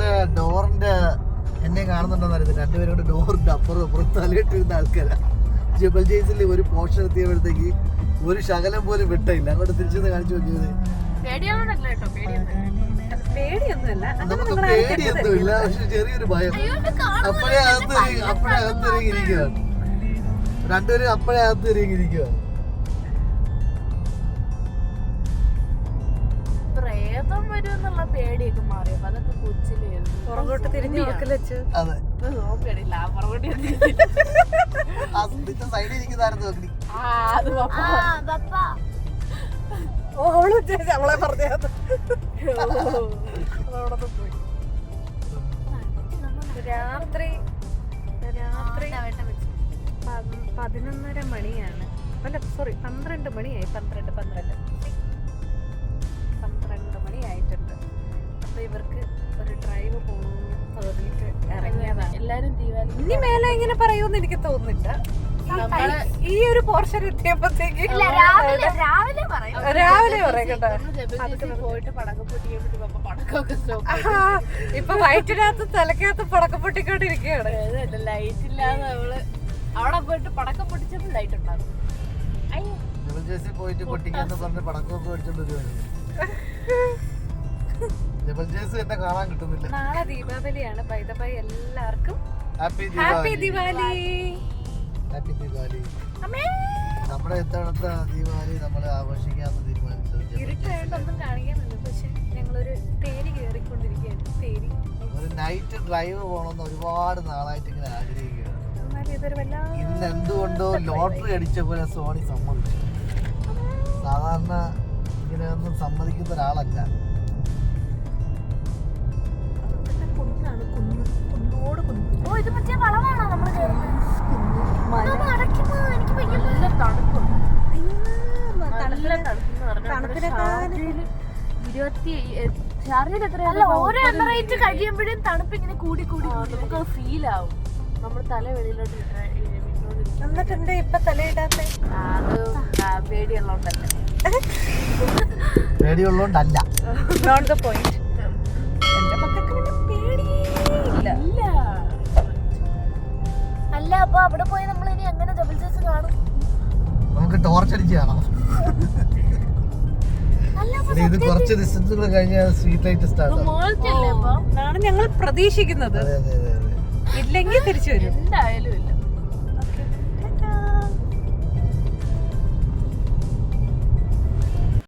ഇവരുടെ ഡോറിന്റെ എന്നെ കാണുന്നുണ്ടോന്ന് അറിയത്തില്ല. രണ്ടുപേരും കൂടെ ഡോറിന്റെ അപ്പുറം അപ്പുറം തലയിട്ടിരുന്ന ആൾക്കാരാ. ജബൽ ജയ്സിൽ ഒരു പോർഷൻ എത്തിയപ്പോഴത്തേക്ക് ഒരു ശകലം പോലും വിട്ടില്ല. അങ്ങോട്ട് തിരിച്ചത് കാണിച്ചു നോക്കിയത്. നമുക്ക് പേടിയൊന്നുമില്ല, പക്ഷെ ചെറിയൊരു ഭയം. അപ്പോഴേ അകത്തിറങ്ങി ഇരിക്കുകയാണ് രണ്ടുപേരും. അപ്പോഴേ അകത്തിറങ്ങി ഇരിക്കുകയാണ്. പ്രേതം വരും എന്നുള്ള പേടിയൊക്കെ മാറിയപ്പോ അതൊക്കെ കൊച്ചിലായിരുന്നു. പുറകോട്ട് തിരിഞ്ഞു നോക്കലച്ചു. അതെ, നോക്കണില്ല പുറകോട്ട് സൈഡിൽ ഇരിക്കുന്നതായിരുന്നു നോക്കി. അവളെ പറഞ്ഞ രാത്രി 11:30 മണിയാണ്. അല്ല സോറി 12 മണിയായി. 12 മണിയായിട്ടുണ്ട്. അപ്പൊ ഇവർക്ക് ഒരു ഡ്രൈവ് പോകണമെന്ന് തോന്നിയിട്ട് ഇറങ്ങിയതാണ്. എല്ലാരും ദീപാവലി ഇനി മേലെ ഇങ്ങനെ പറയുമെന്ന് എനിക്ക് തോന്നുന്നില്ല. ഈ ഒരു പോർഷൻ എത്തിയപ്പോഴത്തേക്ക് രാവിലെ പറയട്ടെ. പോയിട്ട് പടക്കം പൊട്ടിക്കപ്പെട്ട് പടക്കമൊക്കെ ഇപ്പൊ വയറ്റിനകത്ത് തലക്കകത്ത് പടക്കം പൊട്ടിക്കൊണ്ടിരിക്കുകയാണ്. ലൈറ്റ് ഇല്ലാതെ നമ്മള് അവിടെ പോയിട്ട് പടക്കം പൊട്ടിച്ചപ്പോൾ ലൈറ്റ് ഉണ്ടാകും. പോയിട്ട് പൊട്ടിക്കാന്ന് പറഞ്ഞ് പടക്കമൊക്കെ മേടിച്ചോണ്ട് എന്നെ കാണാൻ കിട്ടുന്നില്ല. നാളെ ദീപാവലിയാണ്. ബൈ ദ ബൈ എല്ലാവർക്കും ഹാപ്പി ദീപാവലി. ഹാപ്പി ദീപാവലി. നമ്മുടെ ഇത്തവണത്തെ ദീപാവലി നമ്മള് ആഘോഷിക്കാന്ന് തീരുമാനിച്ചത്. ഇരുട്ടായിട്ടൊന്നും കാണിക്കാനുണ്ട്. പക്ഷെ ഞങ്ങളൊരു തേരി കയറിക്കൊണ്ടിരിക്കുകയാണ്. തേരി ഒരു നൈറ്റ് ഡ്രൈവ് പോകണമെന്ന് ഒരുപാട് നാളായിട്ട് ഇങ്ങനെ ആഗ്രഹിക്കുകയാണ്. എന്നാലും ഇതൊരു ഇന്ന് എന്തുകൊണ്ടോ ലോട്ടറി അടിച്ച പോലെ സോണി സമ്മതിച്ചു. സാധാരണ ഇങ്ങനെ ഒന്നും സമ്മതിക്കുന്ന ഒരാളല്ല. ഇത് മറ്റേ വളവാണോ നമ്മള് നല്ല തണുപ്പുണ്ട്. നല്ല ഓരോ എണ്ണറേറ്റ് കഴിയുമ്പോഴും തണുപ്പ് ഇങ്ങനെ കൂടി കൂടി നമുക്ക് ഫീൽ ആവും. നമ്മൾ തല വെളിയിലോട്ട് എന്നിട്ട് എന്താ ഇപ്പൊ തലയിടാത്ത? അത് പേടിയുള്ളോണ്ടല്ല. പേടിയുള്ളോണ്ടല്ല. Not the point. എന്റെ മക്കൾക്ക് പേടിയില്ല. അല്ല അപ്പൊ അവിടെ പോയി നമ്മൾ ഇനി എങ്ങനെ ഡബിൾ ചേസ് കാണും? നമുക്ക് ടോർച്ച് അടിച്ച് കാണാം. ഇത് കുറച്ച് ഡിസ്റ്റൻസ് കൂടെ കഴിഞ്ഞാൽ സ്ട്രീറ്റ് ലൈറ്റ് സ്റ്റാർട്ട് ആണ് ഞങ്ങൾ പ്രതീക്ഷിക്കുന്നത്. ഇല്ലെങ്കിൽ തിരിച്ചു വരും. എന്തായാലും ഇല്ല.